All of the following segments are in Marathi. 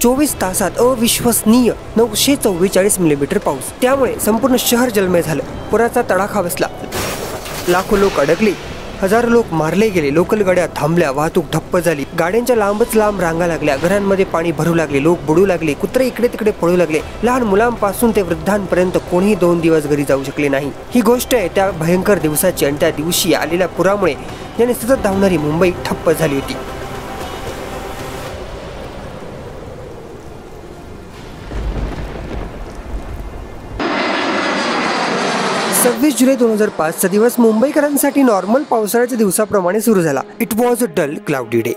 24 तासात अविश्वसनीय 944 मिलीमीटर पाऊस। त्यामुळे संपूर्ण शहर जलमय झालं। पुराचा तडाखा बसला, लाखो लोक अडकले, हजारो लोक मारले गेले, लोकल गाड्या थांबल्या, वाहतूक ठप्प झाली, गाड्यांच्या लांबच लांब रांगा लागल्या, घरांमध्ये पाणी भरू लागले, लोक बुडू लागले, कुत्रे इकडे तिकडे पळू लागले, लहान मुलांपासून ते वृद्धांपर्यंत कोणीही 2 दिवस घरी जाऊ शकले नाही। ही गोष्ट आहे त्या भयंकर दिवसाची आणि त्या दिवशी आलेल्या पुरामुळे ज्याने सतत धावणारी मुंबई ठप्प झाली होती। 26 जुलै 2005 चा दिवस मुंबईकरांसाठी नॉर्मल पावसाळ्याच्या दिवसाप्रमाणे सुरू झाला। It was a dull cloudy day,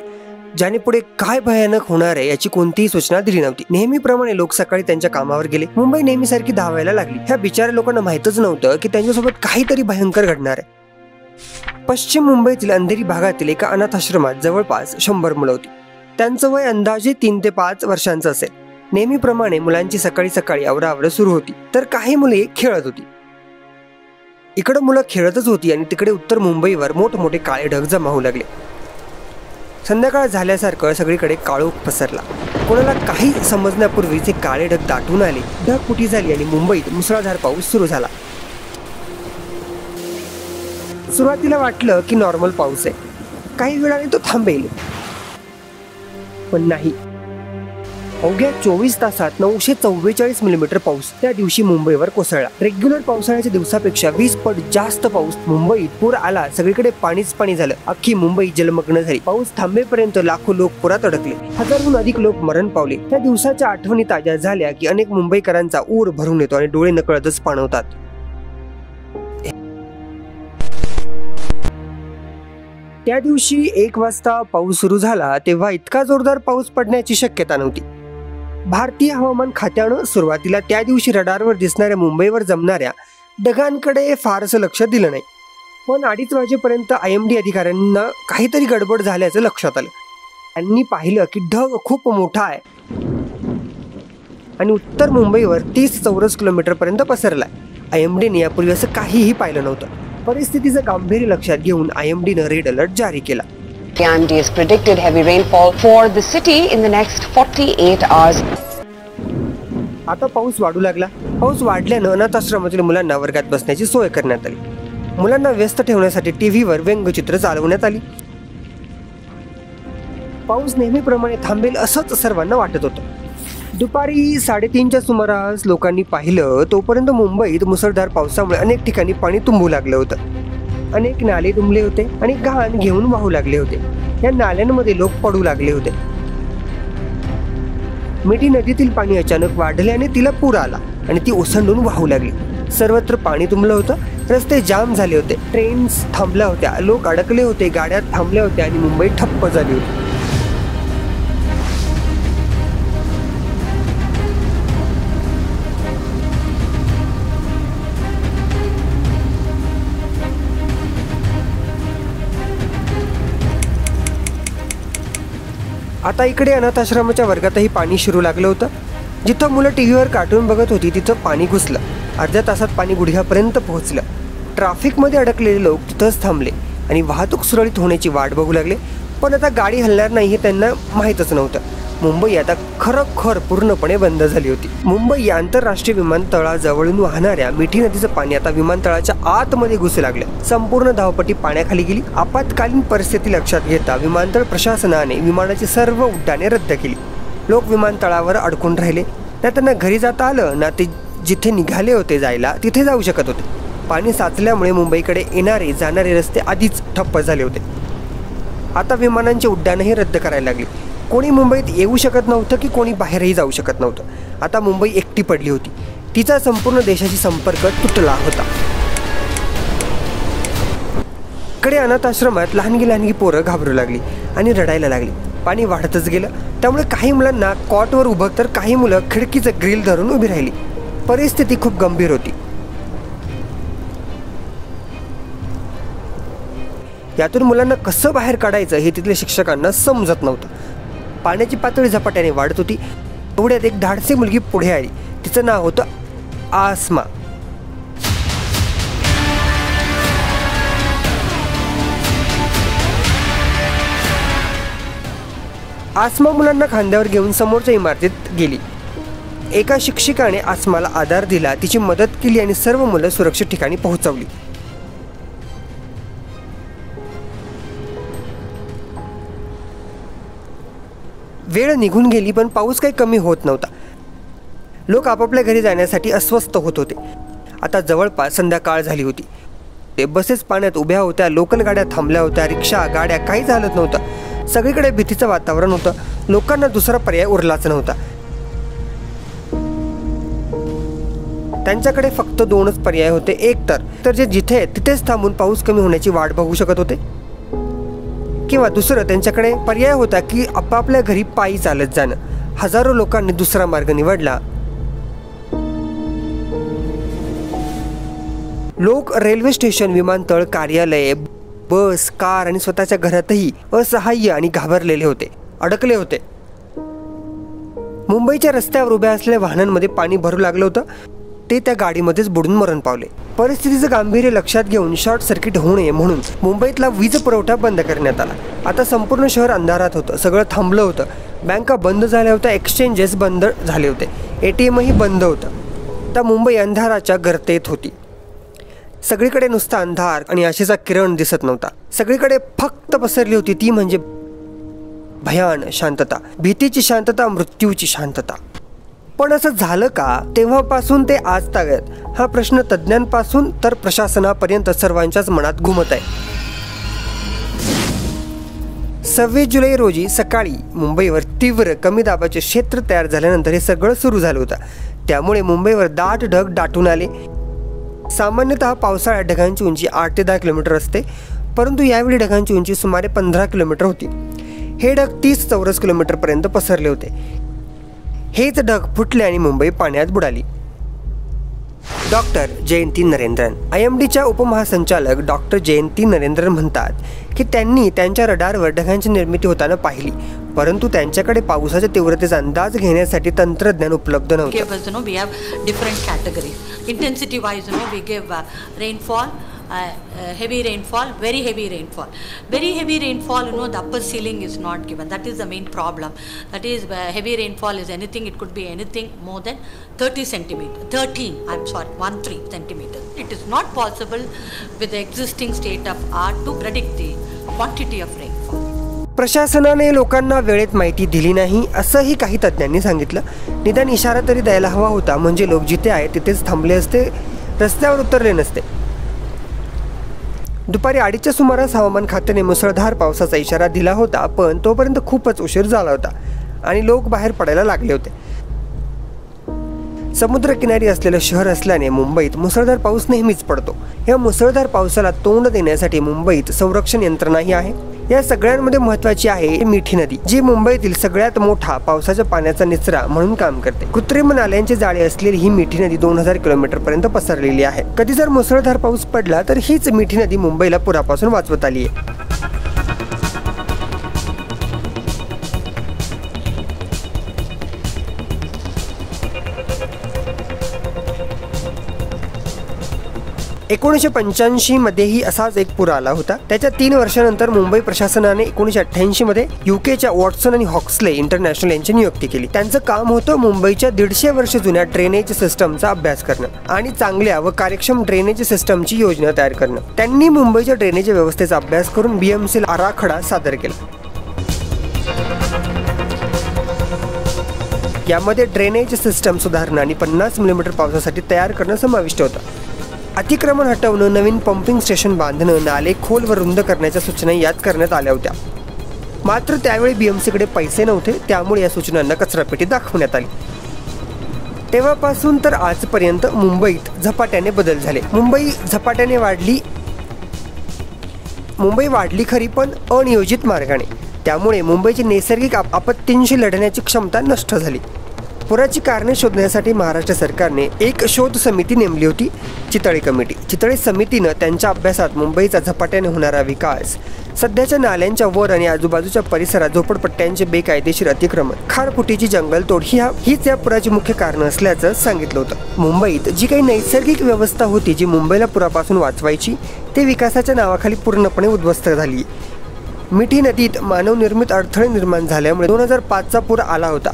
ज्याने पुढे काय भयानक होणार आहे याची कोणतीही सूचना दिली नव्हती। नेहमीप्रमाणे लोक सकाळी त्यांच्या कामावर गेले। मुंबई नेहमीसारखी धावायला लागली। ह्या बिचाऱ्या लोकांना माहितच नव्हतं की त्यांच्यासोबत काहीतरी भयंकर घडणार आहे। पश्चिम मुंबईतील अंधेरी भागातील एका अनाथाश्रमात जवळपास 100 मुलं होती। त्यांचं वय अंदाजे 3 ते 5 वर्षांचं असेल। नेहमीप्रमाणे मुलांची सकाळी सकाळी आवराआवर सुरू होती, तर काही मुले खेळत होती। इकडे मुलं खेळतच होती आणि तिकडे उत्तर मुंबईवर मोठमोठे काळे ढग जमा होऊ लागले। संध्याकाळ झाल्यासारखं सगळीकडे काळोख पसरला। कोणाला काही समजण्यापूर्वीच काळे ढग दाटून आले, ढगफुटी झाली आणि मुंबईत मुसळधार पाऊस सुरू झाला। सुरुवातीला वाटलं की नॉर्मल पाऊस आहे, काही वेळाने तो थांबेल, पण नाही। अवघ्या 24 तासात 944 मिलीमीटर पाऊस त्या दिवशी मुंबईवर कोसळला। रेग्युलर पावसाळ्याच्या दिवसापेक्षा 20 पट जास्त पाऊस। मुंबईत पूर आला, सगळीकडे पाणीच पाणी झालं, अख्खी मुंबई जलमग्न झाली। पाऊस थांबेपर्यंत लाखो लोक पुरात अडकले, हजारहून अधिक लोक मरण पावले। त्या दिवसाच्या आठवणी ताज्या झाल्या की अनेक मुंबईकरांचा ऊर भरून येतो आणि डोळे नकळतच पाणवतात। त्या दिवशी 1 वाजता पाऊस सुरू झाला तेव्हा इतका जोरदार पाऊस पडण्याची शक्यता नव्हती। भारतीय हवामान खात्यानं सुरुवातीला त्या दिवशी रडारवर दिसणाऱ्या मुंबईवर जमणाऱ्या ढगांकडे फारसं लक्ष दिलं नाही, पण 2:30 वाजेपर्यंत IMD अधिकाऱ्यांना काहीतरी गडबड झाल्याचं लक्षात आलं। त्यांनी पाहिलं की ढग खूप मोठा आहे आणि उत्तर मुंबईवर 30 चौरस किलोमीटरपर्यंत पसरलाय। IMDने यापूर्वी असं काहीही पाहिलं नव्हतं। परिस्थितीचं गांभीर्य लक्षात घेऊन IMDनं रेड अलर्ट जारी केला। IMD has predicted heavy rainfall for the city in the next 48 hours. आता पाऊस वाढू लागला। पाऊस वाढल्यानं अनाथाश्रमातील मुलांना वर्गात बसण्याची सोय करण्यात आली। मुलांना व्यस्त ठेवण्यासाठी टीव्हीवर व्यंगचित्र चालवण्यात आली। पाऊस नेहमीप्रमाणे थांबेल असंच सर्वांना वाटत होतं। दुपारी 3:30च्या सुमारास लोकांनी पाहिलं तोपर्यंत मुंबईत मुसळधार पावसामुळे अनेक ठिकाणी पाणी तुंबू लागलं होतं। अनेक नाले तुंबले होते आणि घाण घेऊन वाहू लागले होते। या नाल्यांमध्ये लोक पडू लागले होते। मिठी नदीतील पाणी अचानक वाढल्याने तिला पूर आला आणि ती ओसंडून वाहू लागली। सर्वत्र पाणी तुंबलं होतं, रस्ते जाम झाले होते, ट्रेन्स थांबल्या होत्या, लोक अडकले होते, गाड्या थांबल्या होत्या आणि मुंबई ठप्प झाली होती। आता इकडे अनाथाश्रमाच्या वर्गातही पाणी शिरू लागलं होतं। जिथं मुलं टीव्हीवर कार्टून बघत होती तिथं पाणी घुसलं। अर्ध्या तासात पाणी गुडघ्यापर्यंत पोहोचलं। ट्रॅफिकमध्ये अडकलेले लोक तिथंच थांबले आणि वाहतूक सुरळीत होण्याची वाट बघू लागले, पण आता गाडी हलणार नाही हे त्यांना माहीतच नव्हतं। मुंबई आता खरोखर पूर्णपणे बंद झाली होती। मुंबई आंतरराष्ट्रीय विमानतळाजवळून वाहणाऱ्या मिठी नदीचं पाणी आता विमानतळाच्या आतमध्ये घुसू लागलं। संपूर्ण धावपट्टी पाण्याखाली गेली। आपत्कालीन परिस्थिती लक्षात घेता विमानतळ प्रशासनाने विमानाची सर्व उड्डाणे रद्द केली। लोक विमानतळावर अडकून राहिले, ना त्यांना घरी जाता आलं, ना ते जिथे निघाले होते जायला तिथे जाऊ शकत होते। पाणी साचल्यामुळे मुंबईकडे येणारे जाणारे रस्ते आधीच ठप्प झाले होते। आता विमानांची उड्डाणंही रद्द करायला लागली। कोणी मुंबईत येऊ शकत नव्हतं की कोणी बाहेरही जाऊ शकत नव्हतं। आता मुंबई एकटी पडली होती। तिचा संपूर्ण देशाशी संपर्क तुटला होता। कडे अनाथाश्रमात लहानगी पोरं घाबरू लागली आणि रडायला लागली। पाणी वाढतच गेलं, त्यामुळे काही मुलांना कॉटवर उभं तर काही मुलं खिडकीचं ग्रिल धरून उभी राहिली। परिस्थिती खूप गंभीर होती। यातून मुलांना कसं बाहेर काढायचं हे तिथल्या शिक्षकांना समजत नव्हतं। पाण्याची पातळी झपाट्याने वाढत होती। एवढ्यात एक धाडसी मुलगी पुढे आली। तिचं नाव होतं आसमा। आसमा मुलांना खांद्यावर घेऊन समोरच्या इमारतीत गेली. एका शिक्षिकाने आसमाला आधार दिला, तिची मदत केली आणि सर्व मुलं सुरक्षित ठिकाणी पोहोचवली. वेळ निघून गेली पण पाऊस काही कमी होत नव्हता. लोक आपापल्या घरी जाण्यासाठी अस्वस्थ होत होते. आता जवळपास संध्याकाळ झाली होती. ते बसेस पाण्यात उभ्या होत्या, लोकल गाड्या थांबल्या होत्या, रिक्षा गाड्या काहीच हालत नव्हतं. सगळीकडे भीतीचं वातावरण होतं. लोकांना दुसरा पर्याय उरलाच नव्हता. त्यांच्याकडे फक्त दोनच पर्याय होते. एक तर जे जिथे तिथेच थांबून पाऊस कमी होण्याची वाट बघू शकत होते, किंवा दुसरं त्यांच्याकडे पर्याय होता की आपापल्या घरी पायी चालत जाणं. हजारो लोकांनी दुसरा मार्ग निवडला. लोक रेल्वे स्टेशन, विमानतळ, कार्यालय, बस, कार आणि स्वतःच्या घरातही असहाय्य आणि घाबरलेले होते, अडकले होते. मुंबईच्या रस्त्यावर उभ्या असलेल्या वाहनांमध्ये पाणी भरू लागलं होतं. ते त्या गाडीमध्येच बुडून मरण पावले. परिस्थितीचं गांभीर्य लक्षात घेऊन शॉर्ट सर्किट होऊ नये म्हणून मुंबईतला वीज पुरवठा बंद करण्यात आला. आता संपूर्ण शहर अंधारात होतं. सगळं थांबलं होतं. बँका बंद झाल्या होत्या, एक्सचेंजेस बंद झाले होते, ATMही बंद होतं. आता मुंबई अंधाराच्या गर्तेत होती. सगळीकडे नुसता अंधार आणि आशेचा किरण दिसत नव्हता. सगळीकडे फक्त पसरली होती ती म्हणजे भयान शांतता, भीतीची शांतता, मृत्यूची शांतता. पण असं झालं का? तेव्हापासून ते आज तागत हा प्रश्न तज्ज्ञांपासून तर प्रशासनापर्यंत सर्वांच्याच मनात घुमत आहे. 26 जुलै रोजी सकाळी मुंबईवर तीव्र कमी दाबाचे क्षेत्र तयार झाल्यानंतर हे सगळं सुरू झालं होतं. त्यामुळे मुंबईवर दाट ढग दाटून आले. सामान्यतः पावसाळ्यात ढगांची उंची 8 ते 10 किलोमीटर असते, परंतु यावेळी ढगांची उंची सुमारे 15 किलोमीटर होती. हे ढग 30 चौरस किलोमीटरपर्यंत पसरले होते. हेच ढग फुटले आणि मुंबई पाण्यात बुडाली. डॉक्टर जयंती नरेंद्रन, IMDच्या उपमहासंचालक डॉक्टर जयंती नरेंद्रन म्हणतात की त्यांनी त्यांच्या रडारवर ढगांची निर्मिती होताना पाहिली, परंतु त्यांच्याकडे पावसाच्या तीव्रतेचा अंदाज घेण्यासाठी तंत्रज्ञान उपलब्ध नव्हते. We have different categories. Intensity wise, we give rainfall, heavy rainfall, very heavy rainfall. Very heavy rainfall, the upper ceiling is not given. That is the main problem. That is, heavy rainfall is anything, it could be anything more than 13 centimeters. It is not possible with the existing state of art to predict the quantity of rainfall. प्रशासनाने लोकांना वेळेत माहिती दिली नाही असंही काही तज्ज्ञांनी सांगितलं. निदान इशारा तरी द्यायला हवा होता, म्हणजे लोक जिथे आहे तिथेच थांबले असते, रस्त्यावर उतरले नसते. दुपारी 2:30च्या सुमारास हवामान खात्याने मुसळधार पावसाचा इशारा दिला होता, पण तोपर्यंत खूपच उशीर झाला होता आणि लोक बाहेर पडायला लागले होते. समुद्रकिनारी असलेलं शहर असल्याने मुंबईत मुसळधार पाऊस नेहमीच पडतो. या मुसळधार पावसाला तोंड देण्यासाठी मुंबईत संरक्षण यंत्रणाही आहे. या सगळ्यांमध्ये महत्त्वाची आहे मिठी नदी, जी मुंबईतील सगळ्यात मोठा पावसाच्या पाण्याचा निचरा म्हणून काम करते. कृत्रिम नाल्यांचे जाळे असलेली ही मिठी नदी 2000 किलोमीटरपर्यंत पसरलेली आहे. कधी जर मुसळधार पाऊस पडला तर हीच मिठी नदी मुंबईला पुरापासून वाचवत आली आहे. एकोणीसशे मध्येही असाच एक पूर आला होता. त्याच्या 3 वर्षानंतर मुंबई प्रशासनाने 1988 मध्ये UKच्या वॉटसन आणि हॉक्सले इंटरनॅशनल यांची नियुक्ती केली. त्यांचं काम होतं मुंबईच्या 150 वर्ष जुन्या ड्रेनेज सिस्टमचा अभ्यास करणं आणि चांगल्या व कार्यक्षम ड्रेनेज सिस्टमची योजना तयार करणं. त्यांनी मुंबईच्या ड्रेनेज व्यवस्थेचा अभ्यास करून BMCला आराखडा सादर केला. यामध्ये ड्रेनेज सिस्टम सुधारणं आणि 50 मिलीमीटर पावसासाठी तयार करणं समाविष्ट होतं. अतिक्रमण हटवणं, नवीन पंपिंग स्टेशन बांधणं, नाले खोल व रुंद करण्याच्या सूचना यात करण्यात आल्या होत्या. मात्र त्यावेळी BMCकडे पैसे नव्हते, त्यामुळे या सूचनांना कचरापेटीत दाखवण्यात आली. तेव्हापासून तर आजपर्यंत मुंबईत झपाट्याने बदल झाले. मुंबई वाढली खरी, पण अनियोजित मार्गाने. त्यामुळे मुंबईची नैसर्गिक आपत्तींशी लढण्याची क्षमता नष्ट झाली. पुराची कारणे शोधण्यासाठी महाराष्ट्र सरकारने एक शोध समिती नेमली होती, चितळे कमिटी. चितळे समितीनं त्यांच्या अभ्यासात मुंबईचा झपाट्याने होणारा विकास, सध्याच्या नाल्यांच्या वर आणि आजूबाजूच्या परिसरात झोपडपट्ट्यांचे बेकायदेशीर अतिक्रमण, खारफुटीची जंगलतोड हीच या पुराची मुख्य कारणं असल्याचं सांगितलं होतं. मुंबईत जी काही नैसर्गिक व्यवस्था होती, जी मुंबईला पुरापासून वाचवायची, ते विकासाच्या नावाखाली पूर्णपणे उद्ध्वस्त झाली. मिठी नदीत मानवनिर्मित अडथळे निर्माण झाल्यामुळे 2005चा पूर आला होता.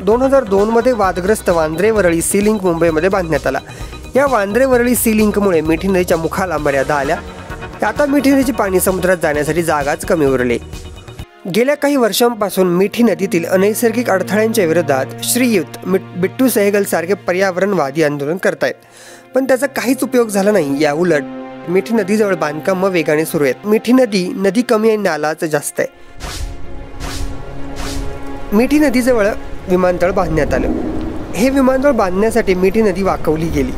2002 मध्ये वादग्रस्त वांद्रे वरळी सी लिंक मुंबईमध्ये बांधण्यात आला. या वांद्रे वरळी सी लिंकमुळे मिठी नदीच्या मुखाला मर्यादा आल्या. आता मिठी नदीचे पाणी समुद्रात जाण्यासाठी जागाच कमी उरली. गेल्या काही वर्षांपासून मिठी नदीतील अनैसर्गिक अडथळ्यांच्या विरोधात श्रीयुत बिट्टू सहगल सारखे पर्यावरणवादी आंदोलन करतायत, पण त्याचा काहीच उपयोग झाला नाही. या उलट मिठी नदीजवळ बांधकाम वेगाने सुरू आहेत. मिठी नदी कमी आणि नालाच जास्त आहे. मिठी नदीजवळ विमानतळ बांधण्यात आलं. हे विमानतळ बांधण्यासाठी मिठी नदी वाकवली गेली.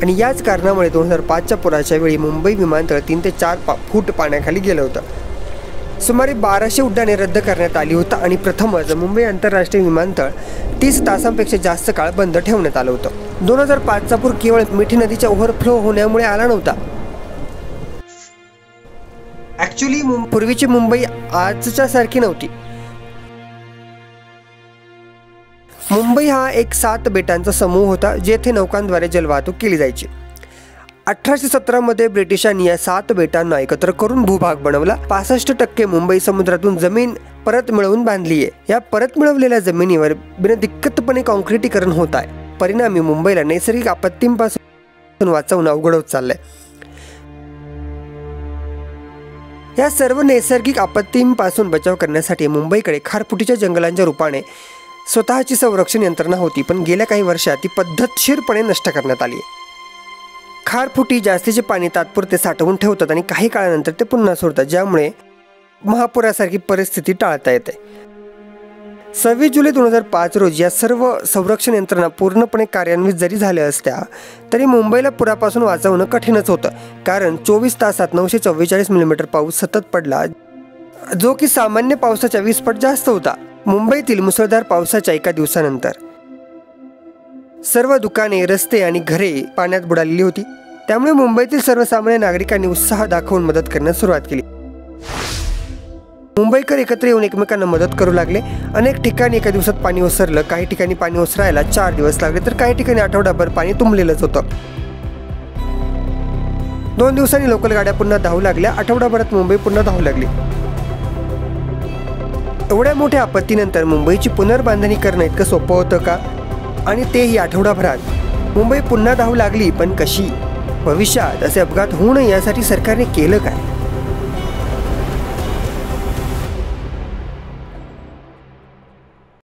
आणि याच कारणामुळे 2005च्या पुराच्या वेळी मुंबई विमानतळ 3 ते 4 फूट पाण्याखाली गेलं होतं. सुमारे 1200 उड्डाणे रद्द करण्यात आली होती आणि प्रथमच मुंबई आंतरराष्ट्रीय विमानतळ 30 तासांपेक्षा जास्त काळ बंद ठेवण्यात आलं होतं. 2005चा पूर केवळ मिठी नदीच्या ओव्हरफ्लो होण्यामुळे आला नव्हता. ॲक्च्युली पूर्वीची मुंबई आजच्या सारखी नव्हती. मुंबई हा एक 7 बेटांचा समूह होता, जेथे नौकांद्वारे जलवाहतूक केली जायची. 1817 मध्ये ब्रिटिशांनी या 7 बेटांना एकत्र करून भूभाग बनवला. 65% मुंबई समुद्रातून जमीन परत मिळवून बांधली आहे. या परत मिळवलेल्या जमिनीवर बिनदिक्कतपणे काँक्रिटीकरण होत आहे. परिणामी मुंबईला नैसर्गिक आपत्तींपासून वाचवणं अवघड होत चाललंय. या सर्व नैसर्गिक आपत्तींपासून बचाव करण्यासाठी मुंबईकडे खारफुटीच्या जंगलांच्या रूपाने स्वतःची संरक्षण यंत्रणा होती, पण गेल्या काही वर्षात ती पद्धतशीरपणे नष्ट करण्यात आली. खारफुटी जास्तीचे पाणी तात्पुरते साठवून ठेवतात आणि काही काळानंतर ते पुन्हा सोडतात, ज्यामुळे महापुरासारखी परिस्थिती टाळता येते. 26 जुलै 2005 रोजी या सर्व संरक्षण यंत्रणा पूर्णपणे कार्यान्वित जरी झाल्या असत्या तरी मुंबईला पुरापासून वाचवणं कठीणच होतं, कारण 24 तासात 944 मिलीमीटर पाऊस सतत पडला, जो की सामान्य पावसाच्या 20 पट जास्त होता. मुंबईतील मुसळधार पावसाच्या एका दिवसानंतर सर्व दुकाने, रस्ते आणि घरे पाण्यात बुडालेली होती. त्यामुळे मुंबईतील सर्वसामान्य नागरिकांनी उत्साह दाखवून मदत करण्यास सुरुवात केली. मुंबईकर एकत्र येऊन एकमेकांना मदत करू लागले. अनेक ठिकाणी एका दिवसात पाणी ओसरलं. काही ठिकाणी पाणी ओसरायला 4 दिवस लागले, तर काही ठिकाणी आठवडाभर पाणी तुंबलेलंच होतं. 2 दिवसांनी लोकल गाड्या पुन्हा धावू लागल्या. आठवडाभरात मुंबई पुन्हा धावू लागली. एवढ्या मोठ्या आपत्तीनंतर मुंबईची पुनर्बांधणी करणं इतकं सोपं होतं का? आणि तेही आठवडाभरात. मुंबई पुन्हा धावू लागली, पण कशी? भविष्यात असे अपघात होऊ नये यासाठी सरकारने केलं काय?